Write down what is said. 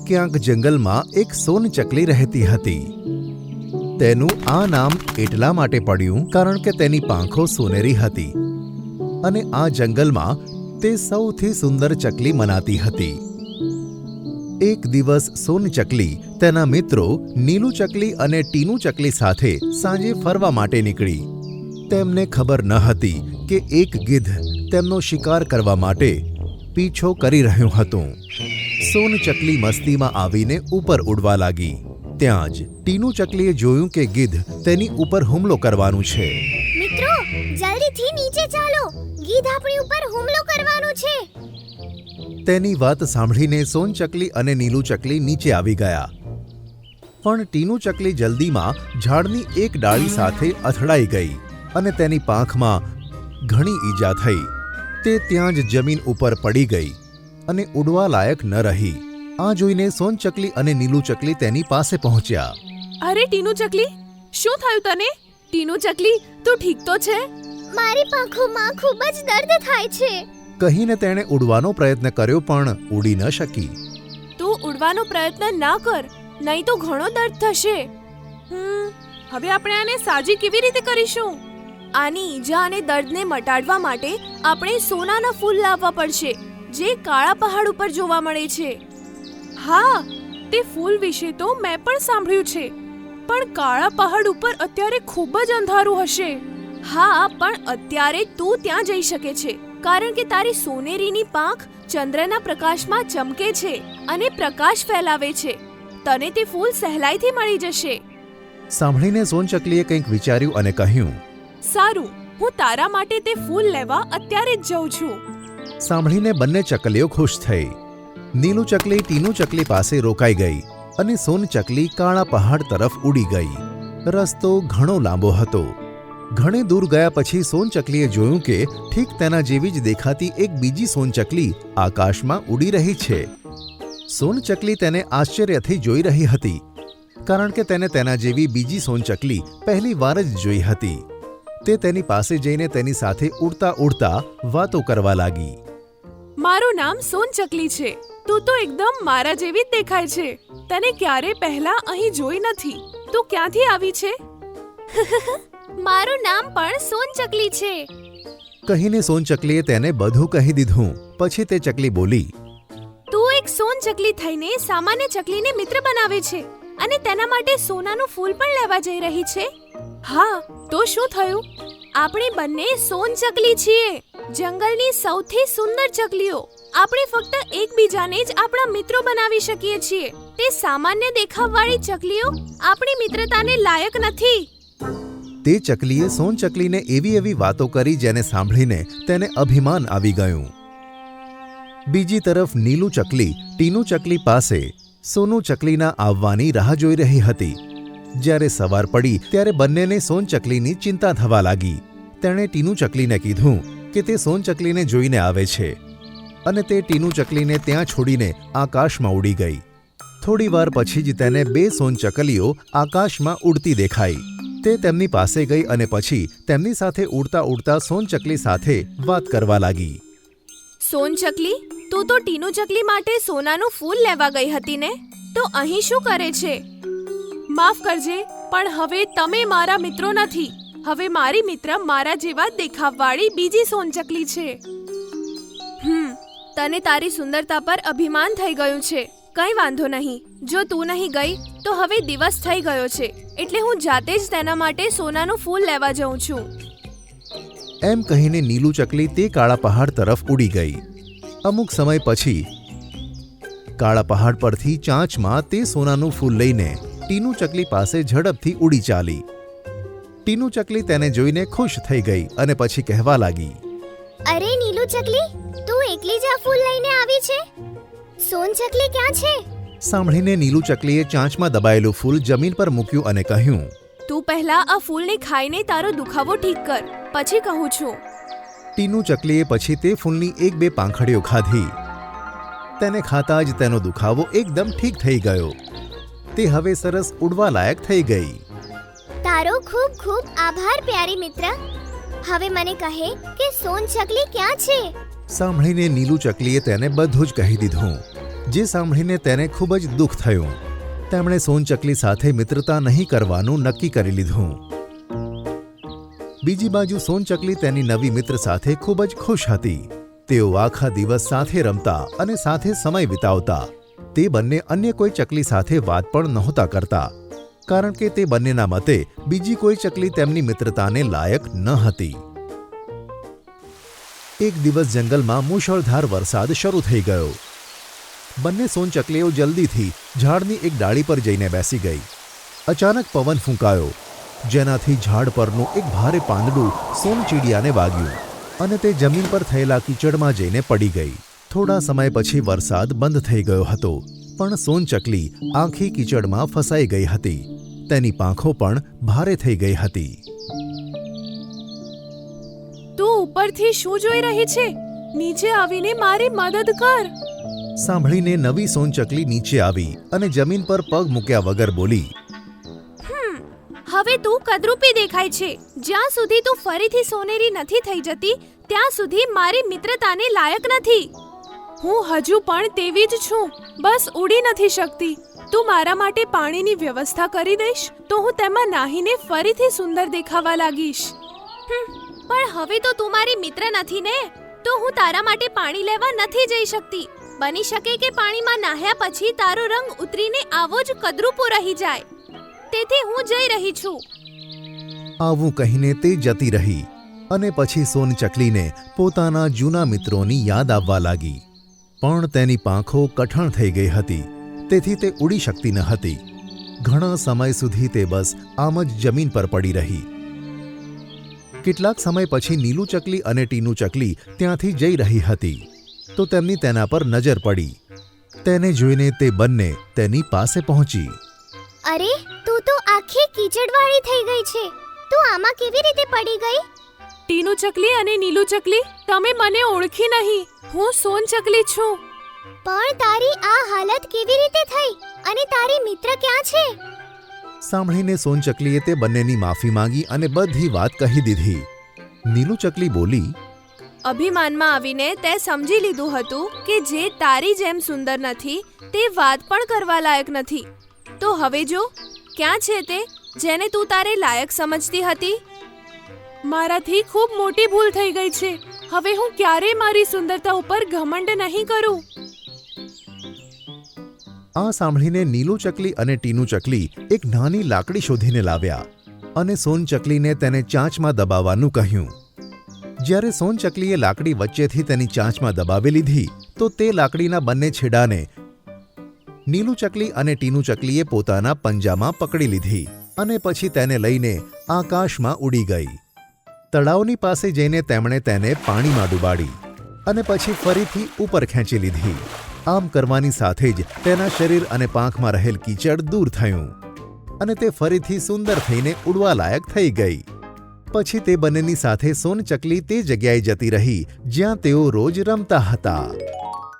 ક્યાંક જંગલમાં એક સોનચકલી રહેતી હતી. તેનું આ નામ એટલા માટે પડ્યું કારણ કે તેની પાંખો સોનેરી હતી અને આ જંગલમાં તે સૌથી સુંદર ચકલી મનાતી હતી. એક દિવસ સોનચકલી તેના મિત્રો નીલુ ચકલી અને ટીનુ ચકલી સાથે સાંજે ફરવા માટે નીકળી. તેમને ખબર ન હતી કે એક ગીધ તેમનો શિકાર કરવા માટે પીછો કરી રહ્યું હતું. સોનચકલી મસ્તીમાં આવીને ઉપર ઉડવા લાગી. ત્યાં જ ટીનુ ચકલીએ જોયું કે ગીધ તેની ઉપર હુમલો કરવાનું છે. મિત્રો, જલ્દીથી નીચે ચાલો, ગીધ આપણી ઉપર હુમલો કરવાનું છે. તેની વાત સાંભળીને સોનચકલી અને નીલુ ચકલી નીચે આવી ગયા. પણ ટીનુ ચકલી જલ્દીમાં ઝાડની એક ડાળી સાથે અથડાઈ ગઈ અને તેની પાંખમાં ઘણી ઈજા થઈ. તે ત્યાં જ જમીન ઉપર પડી ગઈ અને ઉડવા લાયક ન રહી. આ જોઈને સોનચકલી અને નીલુ ચકલી તેની પાસે પહોંચ્યા. અરે ટીનુ ચકલી, શું થયું તને? ટીનુ ચકલી, તું ઠીક તો છે? મારી પાંખોમાં ખૂબ જ દર્દ થાય છે. કહીને તેણે ઉડવાનો પ્રયત્ન કર્યો પણ ઉડી ન શકી. તું ઉડવાનો પ્રયત્ન ના કર, નહીં તો ઘણો દર્દ થશે. હવે આપણે આને સાજી કેવી રીતે કરીશું? આની ઈજા અને દર્દને મટાડવા માટે આપણે સોનાના ફૂલ લાવવા પડશે, જે કાળા પહાડ ઉપર જોવા મળે છે. હા, તે ફૂલ વિશે તો મેં પણ સાંભળ્યું છે, પણ કાળા પહાડ ઉપર અત્યારે ખૂબ જ અંધારું હશે. હા, પણ અત્યારે તું ત્યાં જઈ શકે છે, કારણ કે તારી સોનેરીની પાંખ ચંદ્રના પ્રકાશમાં ચમકે છે અને પ્રકાશ ફેલાવે છે. તને તે ફૂલ સહેલાઈથી મળી જશે. સાંભળીને સોનચકલીએ કંઈક વિચાર્યું અને કહ્યું, સારું, હું તારા માટે તે ફૂલ લેવા અત્યારે જ જાઉં છું. સાંભળીને બંને ચકલીઓ ખુશ થઈ. નીલુ ચકલી ટીનુ ચકલી પાસે રોકાઈ ગઈ અને સોનચકલી કાળા પહાડ તરફ ઉડી ગઈ. રસ્તો ઘણો લાંબો હતો. ઘણે દૂર ગયા પછી સોનચકલીએ જોયું કે ઠીક તેના જેવી જ દેખાતી એક બીજી સોનચકલી આકાશમાં ઉડી રહી છે. સોનચકલી તેને આશ્ચર્યથી જોઈ રહી હતી, કારણ કે તેને તેના જેવી બીજી સોનચકલી પહેલી વાર જ જોઈ હતી. તે તેની પાસે જઈને તેની સાથે ઉડતા ઉડતા વાતો કરવા લાગી. મારું નામ સોનચકલી છે. તું તો એકદમ મારા જેવી જ દેખાય છે. તને ક્યારે પહેલા અહીં જોઈ નથી. તું ક્યાંથી આવી છે? મારું નામ પણ સોનચકલી છે. કહીને સોનચકલીએ તેને બધું કહી દીધું. પછી તે ચકલી બોલી, તું એક સોનચકલી થઈને સામાન્ય ચકલીને મિત્ર બનાવે છે અને તેના માટે સોનાનું ફૂલ પણ લેવા જઈ રહી છે. હા, તો શું થયું? આપણે બંને સોનચકલી છીએ, જંગલની સૌથી સુંદર ચકલીઓ. આપણે ફક્ત એકબીજાને જ આપણા મિત્રો બનાવી શકીએ છીએ. તે સામાન્ય દેખાવવાળી ચકલીઓ આપણી મિત્રતાને લાયક નથી. તે ચકલીએ સોનચકલીને એવી વાતો કરી જેને સાંભળીને તેને અભિમાન આવી ગયું. બીજી તરફ નીલુ ચકલી ટીનુ ચકલી પાસે સોનુ ચકલીના આવવાની રાહ જોઈ રહી હતી. જ્યારે સવાર પડી ત્યારે બંનેને સોનચકલીની ચિંતા થવા લાગી. તેણે ટીનુ ચકલીને કીધું કે તે સોનચકલીને જોઈને આવે છે અને તે ટીનુ ચકલીને ત્યાં છોડીને આકાશમાં ઉડી ગઈ. થોડી વાર પછી જ તેને બે સોનચકલીઓ આકાશમાં ઉડતી દેખાઈ. તે તેમની પાસે ગઈ અને પછી તેમની સાથે ઉડતા ઉડતા સોનચકલી સાથે વાત કરવા લાગી. સોનચકલી, તું તો ટીનુ ચકલી માટે સોનાનું ફૂલ લેવા ગઈ હતી ને? તો અહીં શું કરે છે? માફ કરજે, પણ હવે તમે મારા મિત્રો નથી. હવે મારી મિત્ર મારા જેવા દેખાવવાળી બીજી સોનચકલી છે. તને તારી સુંદરતા પર અભિમાન થઈ ગયું છે. કંઈ વાંધો નહીં. જો તું નહીં ગઈ તો હવે દિવસ થઈ ગયો છે, એટલે હું જાતે જ તેના માટે સોનાનું ફૂલ લેવા જાઉં છું. એમ કહીને નીલુ ચકલી તે કાળા પહાડ તરફ ઉડી ગઈ. અમુક સમય પછી કાળા પહાડ પરથી ચાંચમાં તે સોનાનું ફૂલ લઈને ટીનુ ચકલી પાસે ઝડપથી ઉડી ચાલી. ટીનુ ચકલી તેને જોઈને ખુશ થઈ ગઈ અને પછી કહેવા લાગી, અરે નીલુ ચકલી, તું એકલી જ આ ફૂલ લઈને આવી છે? સોનચકલી ક્યાં છે? સાંભળીને નીલુ ચકલીએ ચાંચમાં દબાયેલું ફૂલ જમીન પર મૂક્યું અને કહ્યું, તું પહેલા આ ફૂલને ખાઈને તારો દુખાવો ઠીક કર, પછી કહું છું. ટીનુ ચકલીએ પછી તે ફૂલની એક બે પાંખડીઓ ખાધી. તેને ખાતા જ તેનો દુખાવો એકદમ ઠીક થઈ ગયો. તે હવે સરસ ઉડવા લાયક થઈ ગઈ. તારો ખૂબ ખૂબ આભાર પ્યારી મિત્ર. હવે મને કહે કે સોનચકલી ક્યાં છે? સાંભળીને નીલુ ચકલીએ તેને બધું જ કહી દીધું. જે સાંભળીને તેને ખૂબ જ દુઃખ થયું. તેમણે સોનચકલી સાથે મિત્રતા નહીં કરવાનું નક્કી કરી લીધું. બીજી બાજુ સોનચકલી તેની નવી મિત્ર સાથે ખૂબ જ ખુશ હતી. તેઓ આખા દિવસ સાથે રમતા અને સાથે સમય વિતાવતા. તે બંને અન્ય કોઈ ચકલી સાથે વાત પણ નહોતા કરતા, કારણ કે તે બંનેના મતે બીજી કોઈ ચકલી તેમની મિત્રતાને લાયક ન હતી. એક દિવસ જંગલમાં મૂશળધાર વરસાદ શરૂ થઈ ગયો. બંને સોનચકલીઓ જલ્દીથી ઝાડની એક ડાળી પર જઈને બેસી ગઈ. અચાનક પવન ફૂંકાયો, જેનાથી ઝાડ પરનું એક ભારે પાંદડું સોનચીડિયાને વાગ્યું અને તે જમીન પર થયેલા કીચડમાં જઈને પડી ગઈ. થોડા સમય પછી વરસાદ બંધ થઈ ગયો હતો, પણ સોનચકલી આખી કીચડમાં ફસાઈ ગઈ હતી. તેની પાંખો પણ ભારે થઈ ગઈ હતી. તું ઉપરથી શું જોઈ રહી છે? નીચે આવીને મારી મદદ કર. સાંભળીને નવી સોનચકલી નીચે આવી અને જમીન પર પગ મૂક્યા વગર બોલી, હવે તું કદરૂપી દેખાય છે. જ્યાં સુધી તું ફરીથી સોનેરી નથી થઈ જતી ત્યાં સુધી મારી મિત્રતાને લાયક નથી. હું હજુ પણ તેવી જ છું, બસ ઉડી નથી શકતી. તું મારા માટે પાણીની વ્યવસ્થા કરી દઈશ તો હું તેમાં નાહીને ફરીથી સુંદર દેખાવા લાગીશ. પણ હવે તો તું મારી મિત્ર નથી ને, તો હું તારા માટે પાણી લેવા નથી જઈ શકતી. બની શકે કે પાણીમાં નાહ્યા પછી તારો રંગ ઉતરીને આવો જ કદરૂપો રહી જાય. તેથી હું જઈ રહી છું. આવું કહીને તે જતી રહી અને પછી સોનચકલીને પોતાના જૂના મિત્રોની યાદ આવવા લાગી. પણ તેની પાંખો કઠણ થઈ ગઈ હતી, તેથી તે ઉડી શકતી ન હતી. ઘણા સમય સુધી તે બસ આમ જ જમીન પર પડી રહી. કેટલાક સમય પછી નીલુ ચકલી અને ટીનુ ચકલી ત્યાંથી જઈ રહી હતી, તો તેમની તેના પર નજર પડી. તેને જોઈને તે બંને તેની પાસે પહોંચી. અરે, તું તો આખી કીચડવાળી થઈ ગઈ છે. તું આમાં કેવી રીતે પડી ગઈ? ટીનુ ચકલી અને નીલુ ચકલી, તમે મને ઓળખી નહીં. હું સોનચકલી છું. પણ તારી આ હાલત કેવી રીતે થઈ અને તારી મિત્ર ક્યાં છે? સાંભળીને સોનચકલીએ તે બંનેની માફી માંગી અને બધી વાત કહી દીધી. નીલુ ચકલી બોલી, અભિમાનમાં આવીને તે સમજી લીધું હતું કે જે તારી જેમ સુંદર નથી તે વાત પણ કરવા લાયક નથી. તો હવે જો, ક્યાં છે તે જેને તું તારે લાયક સમજતી હતી? મારાથી ખૂબ મોટી ભૂલ થઈ ગઈ છે. હવે હું ક્યારેય મારી સુંદરતા ઉપર ઘમંડ નહીં કરું. આ સાંભળીને નીલુ ચકલી અને ટીનુ ચકલી એક નાની લાકડી શોધીને લાવ્યા અને સોનચકલીને તેને ચાંચમાં દબાવવાનું કહ્યું. જ્યારે સોનચકલીએ લાકડી વચ્ચેથી તેની ચાંચમાં દબાવી લીધી તો તે લાકડીના બંને છેડાને નીલુ ચકલી અને ટીનુ ચકલીએ પોતાના પંજામાં પકડી લીધી અને પછી તેને લઈને આકાશમાં ઉડી ગઈ. તળાવની પાસે જઈને તેમણે તેને પાણીમાં ડૂબાડી અને પછી ફરીથી ઉપર ખેંચી લીધી. આમ કરવાની સાથે જ તેના શરીર અને પાંખમાં રહેલ કીચડ દૂર થયું અને તે ફરીથી સુંદર થઈને ઉડવા લાયક થઈ ગઈ. પછી તે બંનેની સાથે સોનચકલી તે જગ્યાએ જતી રહી જ્યાં તેઓ રોજ રમતા હતા.